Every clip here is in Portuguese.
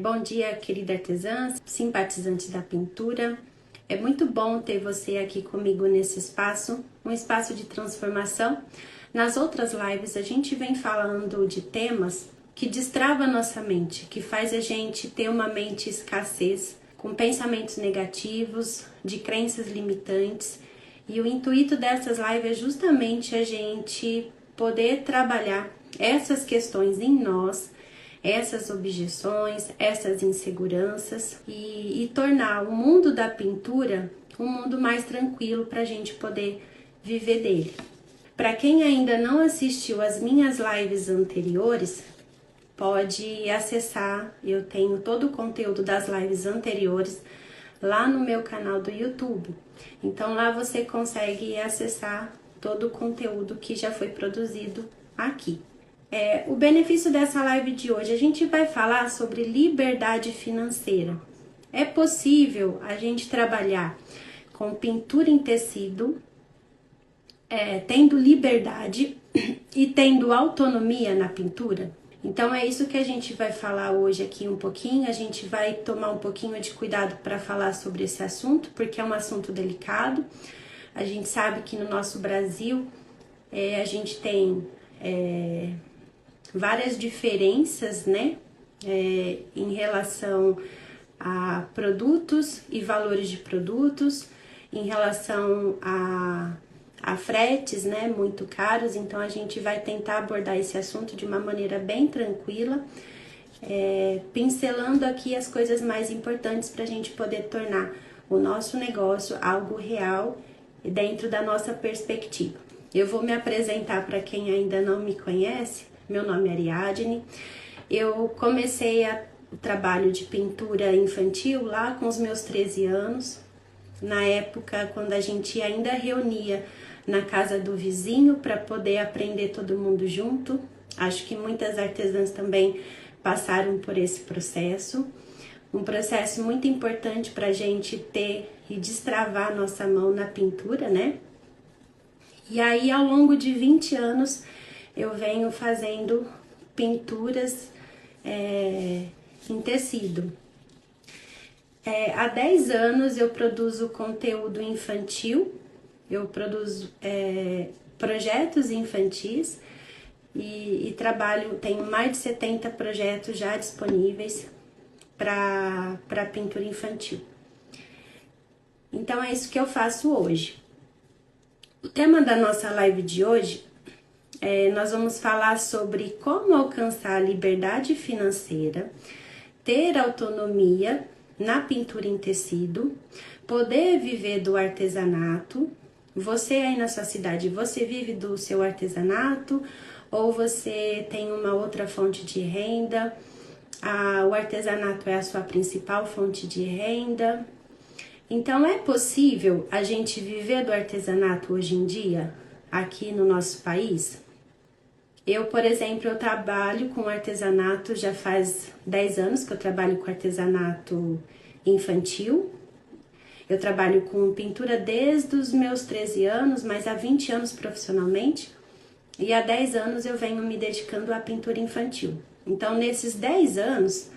Bom dia, querida artesã, simpatizante da pintura. É muito bom ter você aqui comigo nesse espaço, um espaço de transformação. Nas outras lives a gente vem falando de temas que destrava a nossa mente, que faz a gente ter uma mente escassez, com pensamentos negativos, de crenças limitantes. E o intuito dessas lives é justamente a gente poder trabalhar essas questões em nós, essas objeções, essas inseguranças e tornar o mundo da pintura um mundo mais tranquilo para a gente poder viver dele. Para quem ainda não assistiu às minhas lives anteriores, pode acessar, eu tenho todo o conteúdo das lives anteriores lá no meu canal do YouTube. Então lá você consegue acessar todo o conteúdo que já foi produzido aqui. O benefício dessa live de hoje, a gente vai falar sobre liberdade financeira. É possível a gente trabalhar com pintura em tecido, tendo liberdade e tendo autonomia na pintura? Então é isso que a gente vai falar hoje aqui um pouquinho. A gente vai tomar um pouquinho de cuidado para falar sobre esse assunto, porque é um assunto delicado. A gente sabe que no nosso Brasil a gente tem várias diferenças, né, em relação a produtos e valores de produtos, em relação a fretes, né, muito caros. Então a gente vai tentar abordar esse assunto de uma maneira bem tranquila, pincelando aqui as coisas mais importantes para a gente poder tornar o nosso negócio algo real dentro da nossa perspectiva. Eu vou me apresentar para quem ainda não me conhece. Meu nome é Ariadne. Eu comecei o trabalho de pintura infantil lá com os meus 13 anos, na época quando a gente ainda reunia na casa do vizinho para poder aprender todo mundo junto. Acho que muitas artesãs também passaram por esse processo. Um processo muito importante para a gente ter e destravar nossa mão na pintura, né? E aí, ao longo de 20 anos, eu venho fazendo pinturas em tecido. Há 10 anos eu produzo conteúdo infantil, eu produzo projetos infantis e trabalho, tenho mais de 70 projetos já disponíveis para pintura infantil. Então é isso que eu faço hoje. O tema da nossa live de hoje, nós vamos falar sobre como alcançar a liberdade financeira, ter autonomia na pintura em tecido, poder viver do artesanato. Você aí na sua cidade, você vive do seu artesanato ou você tem uma outra fonte de renda? O artesanato é a sua principal fonte de renda. Então é possível a gente viver do artesanato hoje em dia aqui no nosso país? Eu, por exemplo, eu trabalho com artesanato, já faz 10 anos que eu trabalho com artesanato infantil. Eu trabalho com pintura desde os meus 13 anos, mas há 20 anos profissionalmente. E há 10 anos eu venho me dedicando à pintura infantil. Então, nesses 10 anos,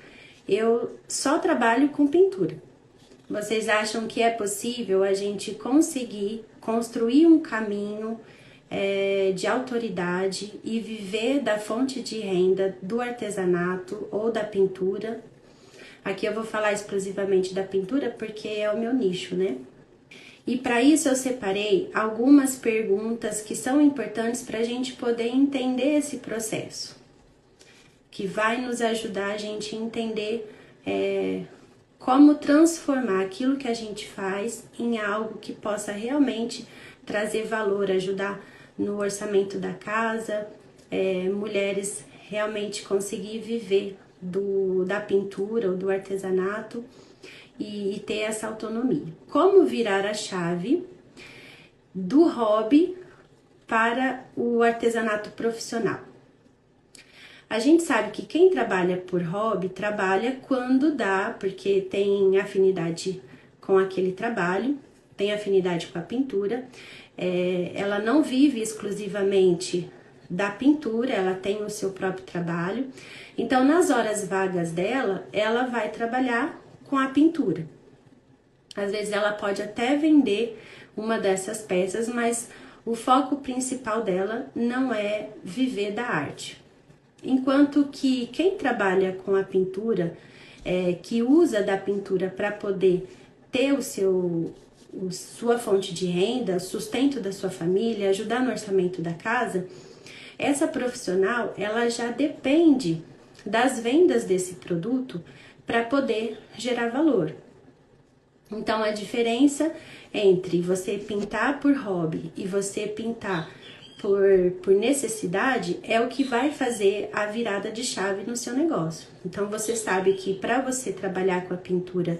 eu só trabalho com pintura. Vocês acham que é possível a gente conseguir construir um caminho de autoridade e viver da fonte de renda do artesanato ou da pintura? Aqui eu vou falar exclusivamente da pintura porque é o meu nicho, né? E para isso eu separei algumas perguntas que são importantes para a gente poder entender esse processo, que vai nos ajudar a gente a entender como transformar aquilo que a gente faz em algo que possa realmente trazer valor, ajudar no orçamento da casa, mulheres realmente conseguir viver da pintura ou do artesanato e ter essa autonomia. Como virar a chave do hobby para o artesanato profissional? A gente sabe que quem trabalha por hobby, trabalha quando dá, porque tem afinidade com aquele trabalho, tem afinidade com a pintura. Ela não vive exclusivamente da pintura, ela tem o seu próprio trabalho. Então, nas horas vagas dela, ela vai trabalhar com a pintura. Às vezes ela pode até vender uma dessas peças, mas o foco principal dela não é viver da arte. Enquanto que quem trabalha com a pintura, que usa da pintura para poder ter sua fonte de renda, sustento da sua família, ajudar no orçamento da casa, essa profissional ela já depende das vendas desse produto para poder gerar valor. Então, a diferença entre você pintar por hobby e você pintar por necessidade é o que vai fazer a virada de chave no seu negócio. Então, você sabe que para você trabalhar com a pintura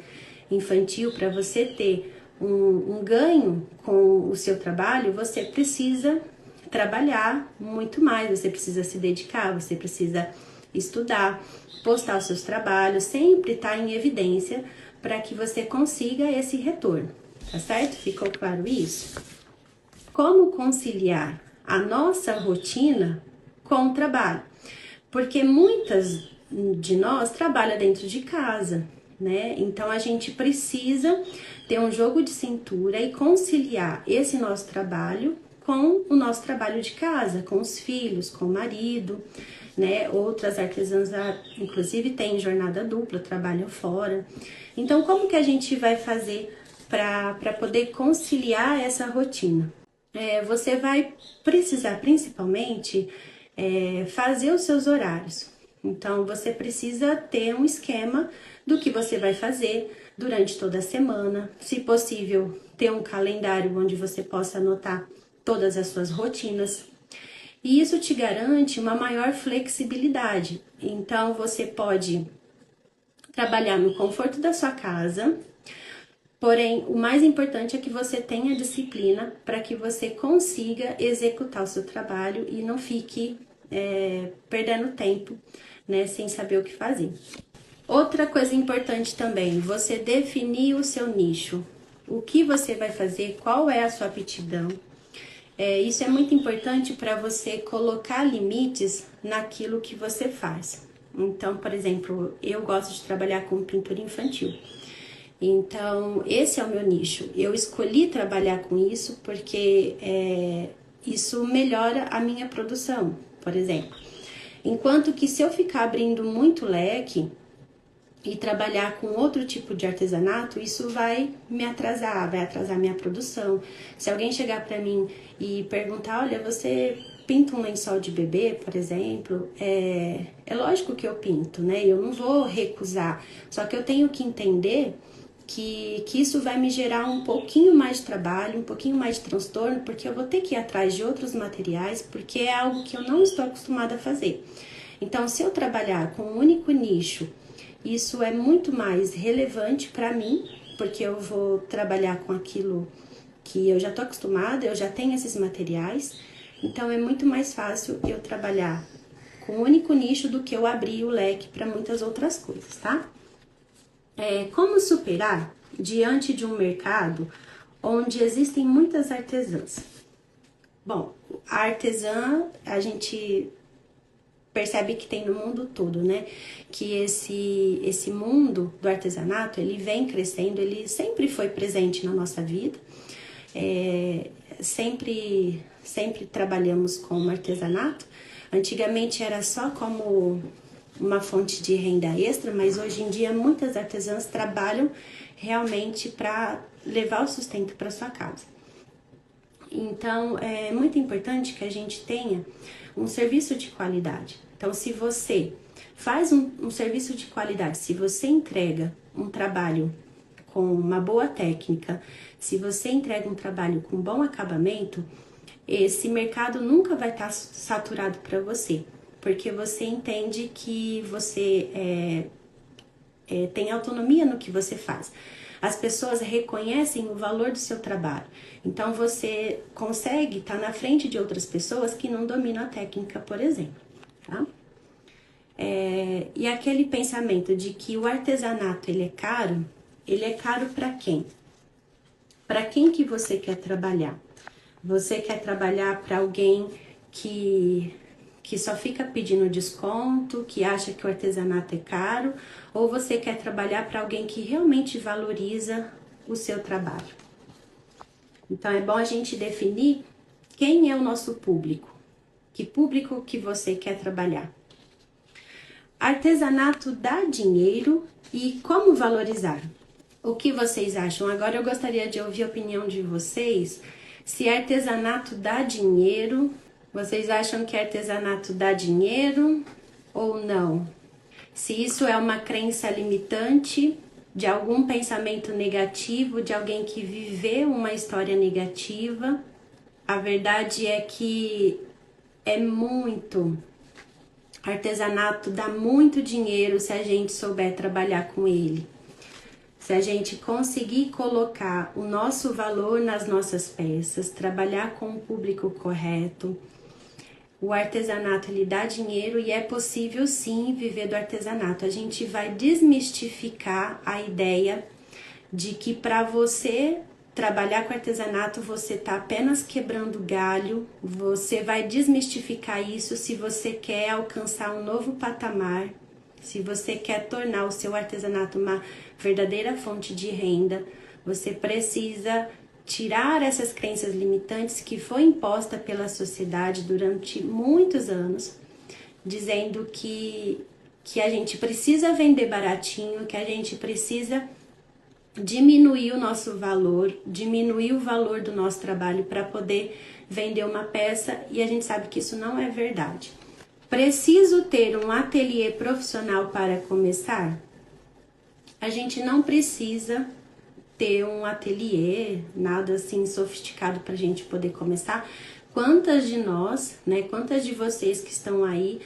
infantil, para você ter um ganho com o seu trabalho, você precisa trabalhar muito mais, você precisa se dedicar, você precisa estudar, postar os seus trabalhos, sempre estar em evidência para que você consiga esse retorno, tá certo? Ficou claro isso? Como conciliar a nossa rotina com o trabalho? Porque muitas de nós trabalham dentro de casa, né? Então a gente precisa ter um jogo de cintura e conciliar esse nosso trabalho com o nosso trabalho de casa, com os filhos, com o marido, né? Outras artesãs, inclusive, têm jornada dupla, trabalham fora. Então, como que a gente vai fazer para poder conciliar essa rotina? Você vai precisar, principalmente, fazer os seus horários. Então, você precisa ter um esquema do que você vai fazer durante toda a semana. Se possível, ter um calendário onde você possa anotar todas as suas rotinas. E isso te garante uma maior flexibilidade. Então, você pode trabalhar no conforto da sua casa, porém, o mais importante é que você tenha disciplina para que você consiga executar o seu trabalho e não fique perdendo tempo, né, sem saber o que fazer. Outra coisa importante também, você definir o seu nicho. O que você vai fazer, qual é a sua aptidão. Isso é muito importante para você colocar limites naquilo que você faz. Então, por exemplo, eu gosto de trabalhar com pintura infantil. Então, esse é o meu nicho. Eu escolhi trabalhar com isso porque isso melhora a minha produção, por exemplo. Enquanto que se eu ficar abrindo muito leque e trabalhar com outro tipo de artesanato, isso vai me atrasar, vai atrasar minha produção. Se alguém chegar para mim e perguntar, olha, você pinta um lençol de bebê, por exemplo, é lógico que eu pinto, né? Eu não vou recusar, só que eu tenho que entender que isso vai me gerar um pouquinho mais de trabalho, um pouquinho mais de transtorno, porque eu vou ter que ir atrás de outros materiais, porque é algo que eu não estou acostumada a fazer. Então, se eu trabalhar com um único nicho, isso é muito mais relevante para mim, porque eu vou trabalhar com aquilo que eu já estou acostumada, eu já tenho esses materiais, então é muito mais fácil eu trabalhar com um único nicho do que eu abrir o leque para muitas outras coisas, tá? Como superar diante de um mercado onde existem muitas artesãs? Bom, a artesã, a gente percebe que tem no mundo todo, né? Que esse mundo do artesanato, ele vem crescendo, ele sempre foi presente na nossa vida. Sempre trabalhamos com artesanato. Antigamente era só como uma fonte de renda extra, mas hoje em dia muitas artesãs trabalham realmente para levar o sustento para sua casa. Então, é muito importante que a gente tenha um serviço de qualidade. Então, se você faz um serviço de qualidade, se você entrega um trabalho com uma boa técnica, se você entrega um trabalho com bom acabamento, esse mercado nunca vai estar saturado para você, porque você entende que você tem autonomia no que você faz. As pessoas reconhecem o valor do seu trabalho. Então, você consegue estar na frente de outras pessoas que não dominam a técnica, por exemplo. Tá? E aquele pensamento de que o artesanato ele é caro para quem? Para quem que você quer trabalhar? Você quer trabalhar para alguém que só fica pedindo desconto, que acha que o artesanato é caro, ou você quer trabalhar para alguém que realmente valoriza o seu trabalho. Então é bom a gente definir quem é o nosso público, que público que você quer trabalhar. Artesanato dá dinheiro e como valorizar? O que vocês acham? Agora eu gostaria de ouvir a opinião de vocês. Se artesanato dá dinheiro, vocês acham que artesanato dá dinheiro ou não? Se isso é uma crença limitante de algum pensamento negativo, de alguém que viveu uma história negativa, a verdade é que artesanato dá muito dinheiro se a gente souber trabalhar com ele. Se a gente conseguir colocar o nosso valor nas nossas peças, trabalhar com o público correto, o artesanato ele dá dinheiro e é possível sim viver do artesanato. A gente vai desmistificar a ideia de que para você trabalhar com artesanato você está apenas quebrando galho. Você vai desmistificar isso se você quer alcançar um novo patamar, se você quer tornar o seu artesanato uma verdadeira fonte de renda. Você precisa tirar essas crenças limitantes que foi imposta pela sociedade durante muitos anos, dizendo que a gente precisa vender baratinho, que a gente precisa diminuir o nosso valor, diminuir o valor do nosso trabalho para poder vender uma peça, e a gente sabe que isso não é verdade. Preciso ter um ateliê profissional para começar? A gente não precisa ter um ateliê, nada assim sofisticado para a gente poder começar. Quantas de nós, né, quantas de vocês que estão aí,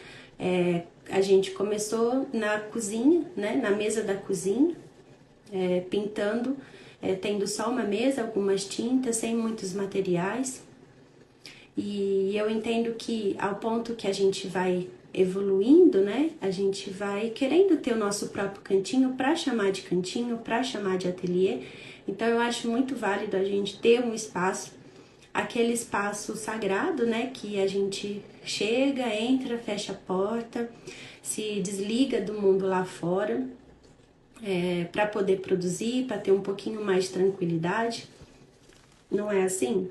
a gente começou na cozinha, né, na mesa da cozinha, pintando, tendo só uma mesa, algumas tintas, sem muitos materiais. E eu entendo que ao ponto que a gente vai evoluindo, né, a gente vai querendo ter o nosso próprio cantinho para chamar de cantinho, para chamar de ateliê. Então eu acho muito válido a gente ter um espaço, aquele espaço sagrado, né, que a gente chega, entra, fecha a porta, se desliga do mundo lá fora, para poder produzir, para ter um pouquinho mais de tranquilidade. Não é assim?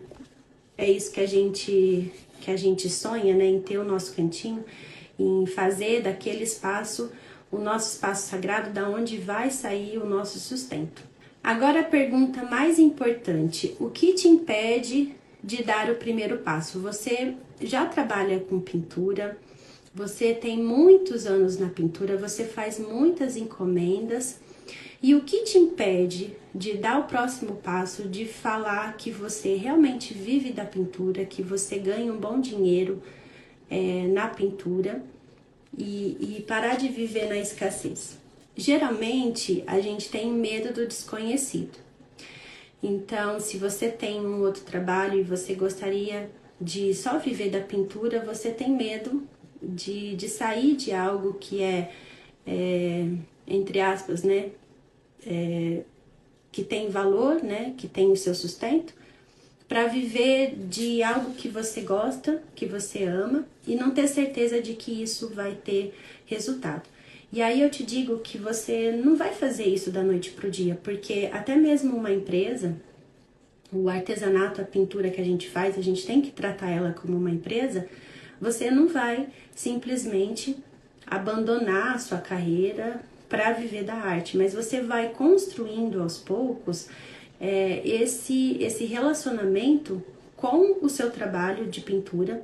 É isso que a gente sonha, né, em ter o nosso cantinho, em fazer daquele espaço o nosso espaço sagrado, da onde vai sair o nosso sustento. Agora a pergunta mais importante: o que te impede de dar o primeiro passo? Você já trabalha com pintura, você tem muitos anos na pintura, você faz muitas encomendas, e o que te impede de dar o próximo passo, de falar que você realmente vive da pintura, que você ganha um bom dinheiro na pintura e parar de viver na escassez? Geralmente a gente tem medo do desconhecido. Então, se você tem um outro trabalho e você gostaria de só viver da pintura, você tem medo de sair de algo que entre aspas, né, que tem valor, né, que tem o seu sustento, para viver de algo que você gosta, que você ama, e não ter certeza de que isso vai ter resultado. E aí eu te digo que você não vai fazer isso da noite pro dia, porque até mesmo uma empresa, o artesanato, a pintura que a gente faz, a gente tem que tratar ela como uma empresa. Você não vai simplesmente abandonar a sua carreira para viver da arte, mas você vai construindo aos poucos esse relacionamento com o seu trabalho de pintura.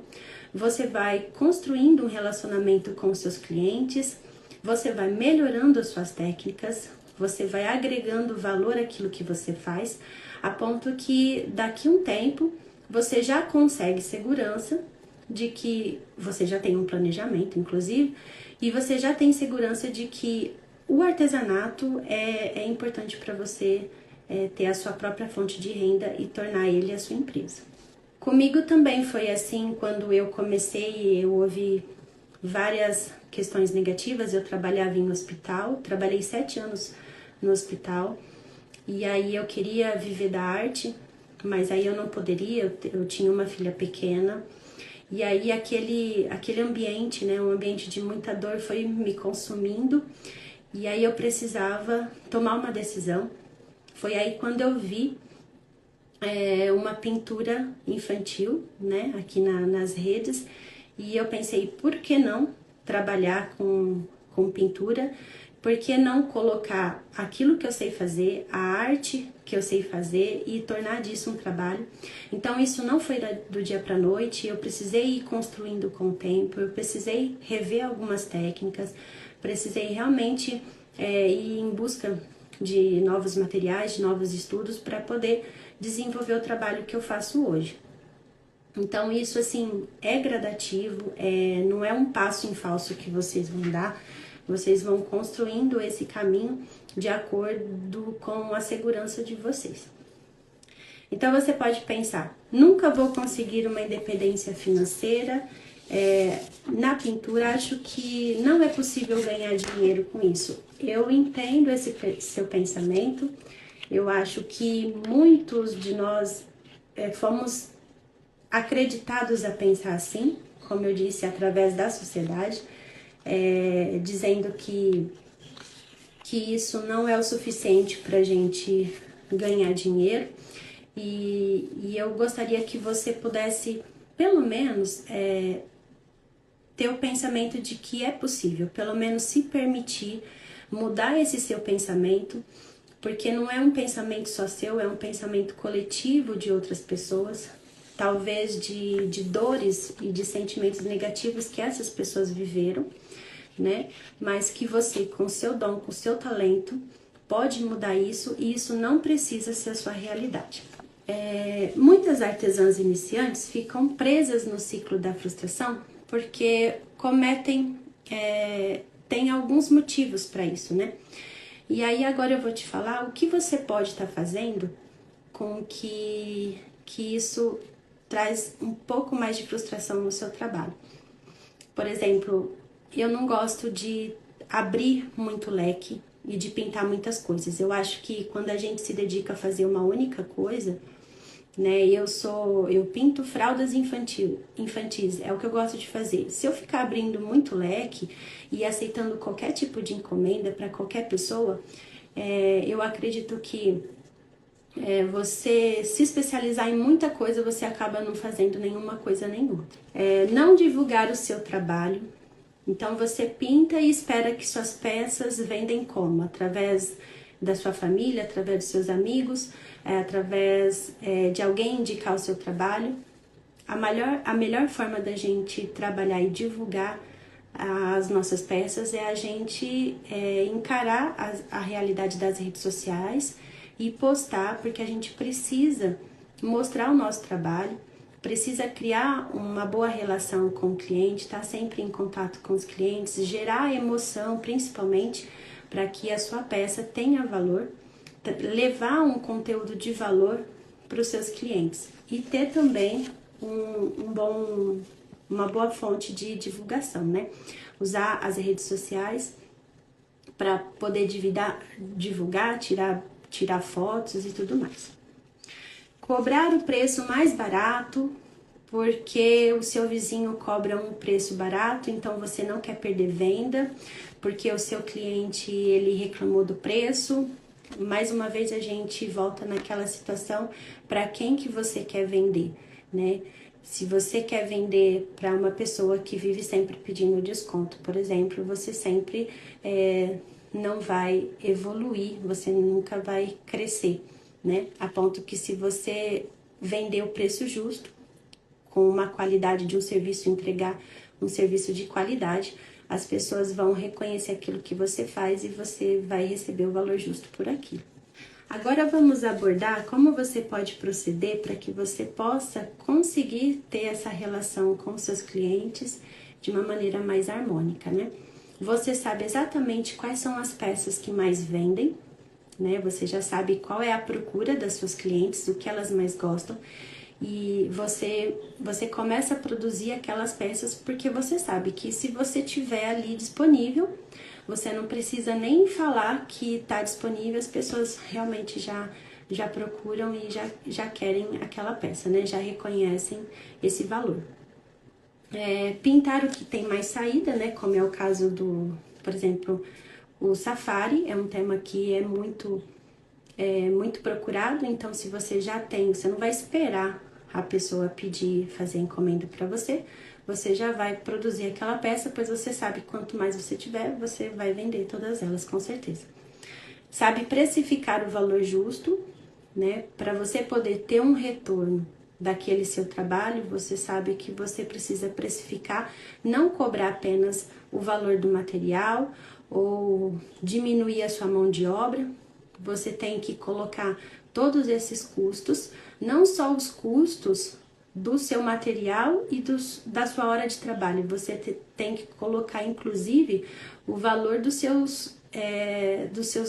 Você vai construindo um relacionamento com os seus clientes, você vai melhorando as suas técnicas, você vai agregando valor àquilo que você faz, a ponto que daqui a um tempo você já consegue segurança de que você já tem um planejamento, inclusive, e você já tem segurança de que o artesanato é importante para você ter a sua própria fonte de renda e tornar ele a sua empresa. Comigo também foi assim. Quando eu comecei, eu ouvi várias questões negativas. Eu trabalhava em hospital, trabalhei 7 anos no hospital, e aí eu queria viver da arte, mas aí eu não poderia, eu tinha uma filha pequena, E aí aquele ambiente, né, um ambiente de muita dor foi me consumindo. E aí eu precisava tomar uma decisão. Foi aí quando eu vi uma pintura infantil, né, aqui nas redes. E eu pensei, por que não trabalhar com pintura? Por que não colocar aquilo que eu sei fazer, a arte que eu sei fazer e tornar disso um trabalho? Então isso não foi do dia para a noite, eu precisei ir construindo com o tempo, eu precisei rever algumas técnicas, precisei realmente ir em busca de novos materiais, de novos estudos para poder desenvolver o trabalho que eu faço hoje. Então isso assim é gradativo, não é um passo em falso que vocês vão dar, vocês vão construindo esse caminho de acordo com a segurança de vocês. Então você pode pensar, nunca vou conseguir uma independência financeira, na pintura acho que não é possível ganhar dinheiro com isso. Eu entendo esse seu pensamento, eu acho que muitos de nós fomos acreditados a pensar assim, como eu disse, através da sociedade, dizendo que isso não é o suficiente para a gente ganhar dinheiro. E eu gostaria que você pudesse, pelo menos, ter o pensamento de que é possível, pelo menos se permitir mudar esse seu pensamento, porque não é um pensamento só seu, é um pensamento coletivo de outras pessoas, talvez de dores e de sentimentos negativos que essas pessoas viveram, né? Mas que você, com seu dom, com seu talento, pode mudar isso e isso não precisa ser a sua realidade. Muitas artesãs iniciantes ficam presas no ciclo da frustração porque tem alguns motivos para isso, né? E aí agora eu vou te falar o que você pode estar fazendo com que isso traz um pouco mais de frustração no seu trabalho. Por exemplo, eu não gosto de abrir muito leque e de pintar muitas coisas. Eu acho que quando a gente se dedica a fazer uma única coisa, né, eu pinto fraldas infantis, é o que eu gosto de fazer. Se eu ficar abrindo muito leque e aceitando qualquer tipo de encomenda para qualquer pessoa, eu acredito que você se especializar em muita coisa, você acaba não fazendo nenhuma coisa nem outra. Não divulgar o seu trabalho. Então você pinta e espera que suas peças vendem como? Através da sua família, através dos seus amigos, através de alguém indicar o seu trabalho. A melhor forma da gente trabalhar e divulgar as nossas peças é a gente encarar a realidade das redes sociais e postar, porque a gente precisa mostrar o nosso trabalho, precisa criar uma boa relação com o cliente, estar sempre em contato com os clientes, gerar emoção, principalmente, para que a sua peça tenha valor, levar um conteúdo de valor para os seus clientes e ter também uma boa fonte de divulgação, né? Usar as redes sociais para poder divulgar, tirar fotos e tudo mais. Cobrar o preço mais barato, porque o seu vizinho cobra um preço barato, então você não quer perder venda, porque o seu cliente ele reclamou do preço. Mais uma vez a gente volta naquela situação, para quem que você quer vender, né? Se você quer vender para uma pessoa que vive sempre pedindo desconto, por exemplo, você sempre não vai evoluir, você nunca vai crescer, né? A ponto que se você vender o preço justo, com uma qualidade de um serviço, entregar um serviço de qualidade, as pessoas vão reconhecer aquilo que você faz e você vai receber o valor justo por aquilo. Agora vamos abordar como você pode proceder para que você possa conseguir ter essa relação com seus clientes de uma maneira mais harmônica, né? Você sabe exatamente quais são as peças que mais vendem, né? Você já sabe qual é a procura das suas clientes, o que elas mais gostam. E você começa a produzir aquelas peças porque você sabe que se você tiver ali disponível, você não precisa nem falar que está disponível, as pessoas realmente já procuram e já querem aquela peça, né? Já reconhecem esse valor. Pintar o que tem mais saída, né? Como é o caso do, por exemplo, o safari, é um tema que é muito procurado, então se você já tem, você não vai esperar a pessoa pedir, fazer encomenda para você, você já vai produzir aquela peça, pois você sabe que quanto mais você tiver, você vai vender todas elas, com certeza. Sabe precificar o valor justo, né? Para você poder ter um retorno daquele seu trabalho, você sabe que você precisa precificar, não cobrar apenas o valor do material ou diminuir a sua mão de obra. Você tem que colocar todos esses custos, não só os custos do seu material e da sua hora de trabalho, você tem que colocar inclusive o valor dos seus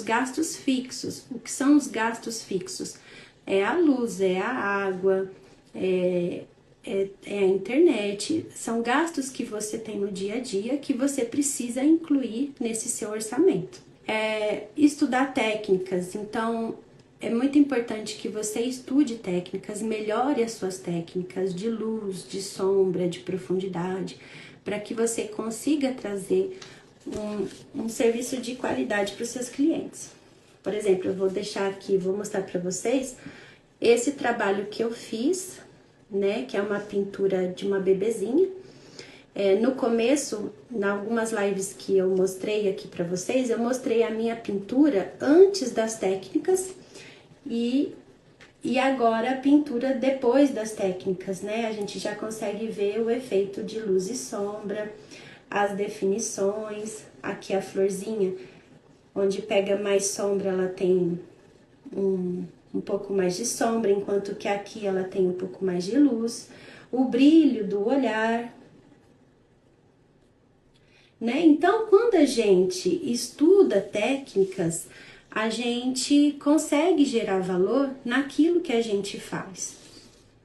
gastos fixos. O que são os gastos fixos? É a luz, é a água, é a internet, são gastos que você tem no dia a dia que você precisa incluir nesse seu orçamento. Estudar técnicas, então é muito importante que você estude técnicas, melhore as suas técnicas de luz, de sombra, de profundidade, para que você consiga trazer um serviço de qualidade para os seus clientes. Por exemplo, eu vou deixar aqui, vou mostrar para vocês esse trabalho que eu fiz, né, que é uma pintura de uma bebezinha. No começo, em algumas lives que eu mostrei aqui para vocês, eu mostrei a minha pintura antes das técnicas e agora a pintura depois das técnicas, né? A gente já consegue ver o efeito de luz e sombra, as definições. Aqui a florzinha, onde pega mais sombra, ela tem um pouco mais de sombra, enquanto que aqui ela tem um pouco mais de luz. O brilho do olhar, né? Então, quando a gente estuda técnicas, a gente consegue gerar valor naquilo que a gente faz.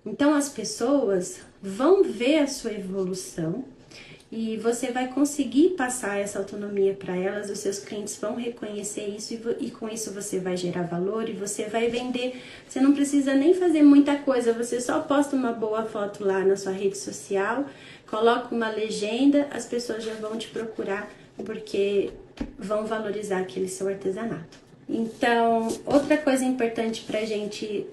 Então, as pessoas vão ver a sua evolução e você vai conseguir passar essa autonomia para elas, os seus clientes vão reconhecer isso e com isso você vai gerar valor e você vai vender. Você não precisa nem fazer muita coisa, você só posta uma boa foto lá na sua rede social, coloca uma legenda, as pessoas já vão te procurar porque vão valorizar aquele seu artesanato. Então, outra coisa importante para a gente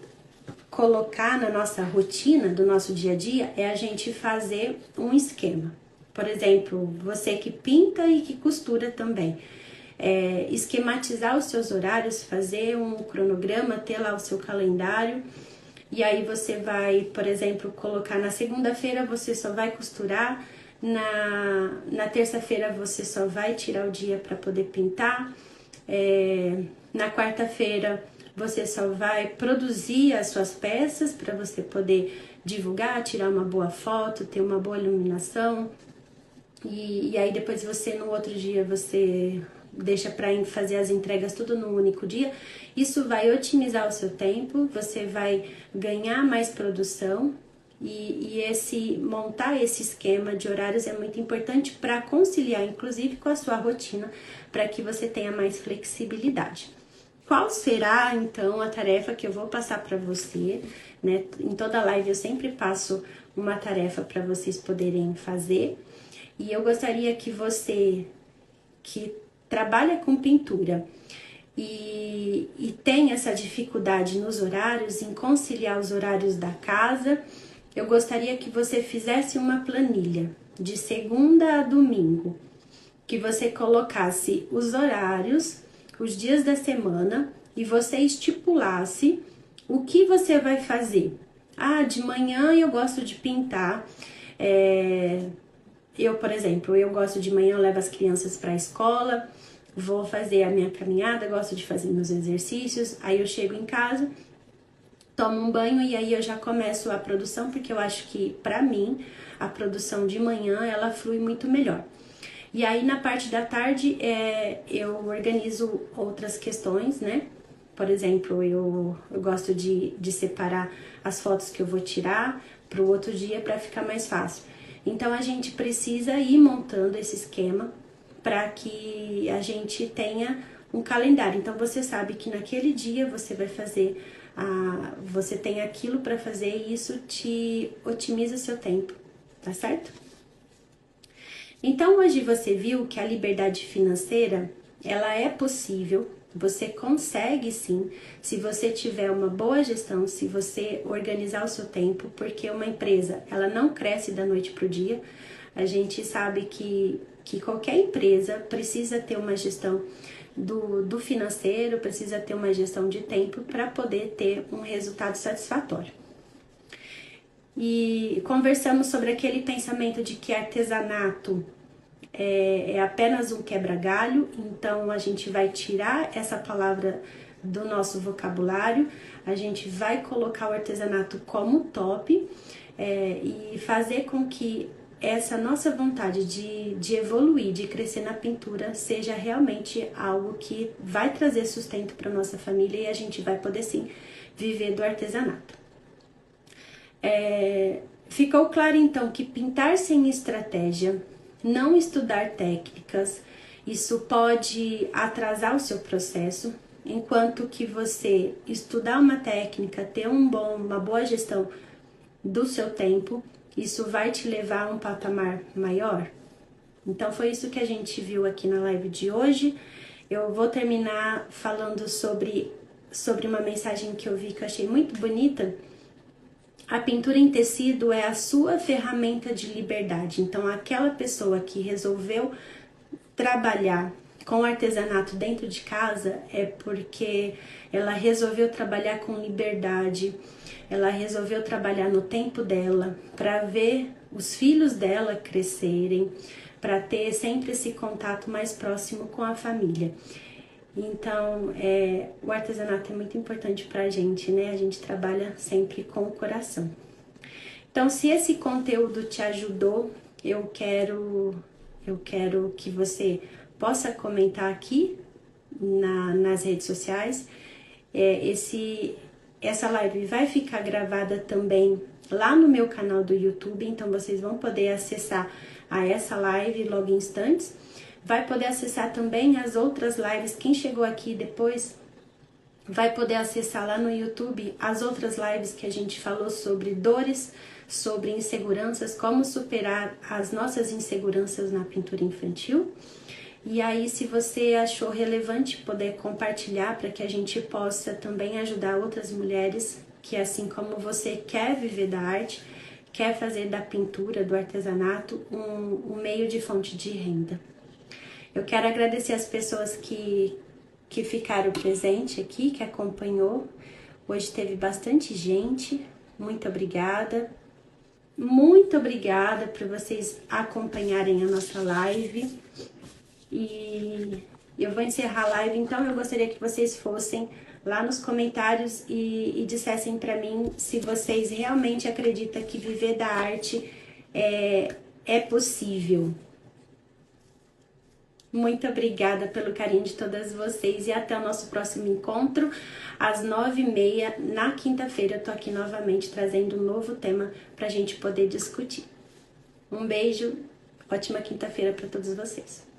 colocar na nossa rotina do nosso dia a dia é a gente fazer um esquema. Por exemplo, você que pinta e que costura também. Esquematizar os seus horários, fazer um cronograma, ter lá o seu calendário. E aí você vai, por exemplo, colocar na segunda-feira você só vai costurar, na terça-feira você só vai tirar o dia para poder pintar, na quarta-feira você só vai produzir as suas peças para você poder divulgar, tirar uma boa foto, ter uma boa iluminação. E aí depois você, no outro dia, você deixa para fazer as entregas tudo num único dia. Isso vai otimizar o seu tempo, você vai ganhar mais produção e montar esse esquema de horários é muito importante para conciliar, inclusive, com a sua rotina, para que você tenha mais flexibilidade. Qual será, então, a tarefa que eu vou passar para você, né? Em toda live eu sempre passo uma tarefa para vocês poderem fazer. E eu gostaria que você que trabalha com pintura e tem essa dificuldade nos horários, em conciliar os horários da casa, eu gostaria que você fizesse uma planilha de segunda a domingo, que você colocasse os horários, os dias da semana e você estipulasse o que você vai fazer. De manhã eu gosto de pintar, eu, por exemplo, eu gosto de manhã, eu levo as crianças para a escola, vou fazer a minha caminhada, gosto de fazer meus exercícios, aí eu chego em casa, tomo um banho e aí eu já começo a produção, porque eu acho que, para mim, a produção de manhã, ela flui muito melhor. E aí, na parte da tarde, eu organizo outras questões, né? Por exemplo, eu gosto de separar as fotos que eu vou tirar para o outro dia para ficar mais fácil. Então, a gente precisa ir montando esse esquema para que a gente tenha um calendário. Então, você sabe que naquele dia você vai fazer, você tem aquilo para fazer e isso te otimiza o seu tempo, tá certo? Então hoje você viu que a liberdade financeira, ela é possível, você consegue sim, se você tiver uma boa gestão, se você organizar o seu tempo, porque uma empresa, ela não cresce da noite para o dia. A gente sabe que qualquer empresa precisa ter uma gestão do financeiro, precisa ter uma gestão de tempo para poder ter um resultado satisfatório. E conversamos sobre aquele pensamento de que artesanato é apenas um quebra-galho, então a gente vai tirar essa palavra do nosso vocabulário, a gente vai colocar o artesanato como top e fazer com que essa nossa vontade de evoluir, de crescer na pintura, seja realmente algo que vai trazer sustento para nossa família e a gente vai poder sim viver do artesanato. Ficou claro então que pintar sem estratégia, não estudar técnicas, isso pode atrasar o seu processo, enquanto que você estudar uma técnica, ter uma boa gestão do seu tempo, isso vai te levar a um patamar maior. Então foi isso que a gente viu aqui na live de hoje. Eu vou terminar falando sobre uma mensagem que eu vi que eu achei muito bonita. A pintura em tecido é a sua ferramenta de liberdade. Então, aquela pessoa que resolveu trabalhar com artesanato dentro de casa é porque ela resolveu trabalhar com liberdade, ela resolveu trabalhar no tempo dela, para ver os filhos dela crescerem, para ter sempre esse contato mais próximo com a família. Então, o artesanato é muito importante pra gente, né? A gente trabalha sempre com o coração. Então, se esse conteúdo te ajudou, eu quero que você possa comentar aqui nas redes sociais. Essa live vai ficar gravada também lá no meu canal do YouTube, então vocês vão poder acessar a essa live logo em instantes. Vai poder acessar também as outras lives. Quem chegou aqui depois vai poder acessar lá no YouTube as outras lives que a gente falou sobre dores, sobre inseguranças, como superar as nossas inseguranças na pintura infantil. E aí, se você achou relevante poder compartilhar para que a gente possa também ajudar outras mulheres que, assim como você, quer viver da arte, quer fazer da pintura, do artesanato, um meio de fonte de renda. Eu quero agradecer as pessoas que ficaram presentes aqui, que acompanhou. Hoje teve bastante gente. Muito obrigada. Muito obrigada por vocês acompanharem a nossa live. E eu vou encerrar a live, então eu gostaria que vocês fossem lá nos comentários e dissessem para mim se vocês realmente acreditam que viver da arte é possível. Muito obrigada pelo carinho de todas vocês e até o nosso próximo encontro, às 9h30, na quinta-feira. Eu tô aqui novamente trazendo um novo tema pra gente poder discutir. Um beijo, ótima quinta-feira para todos vocês.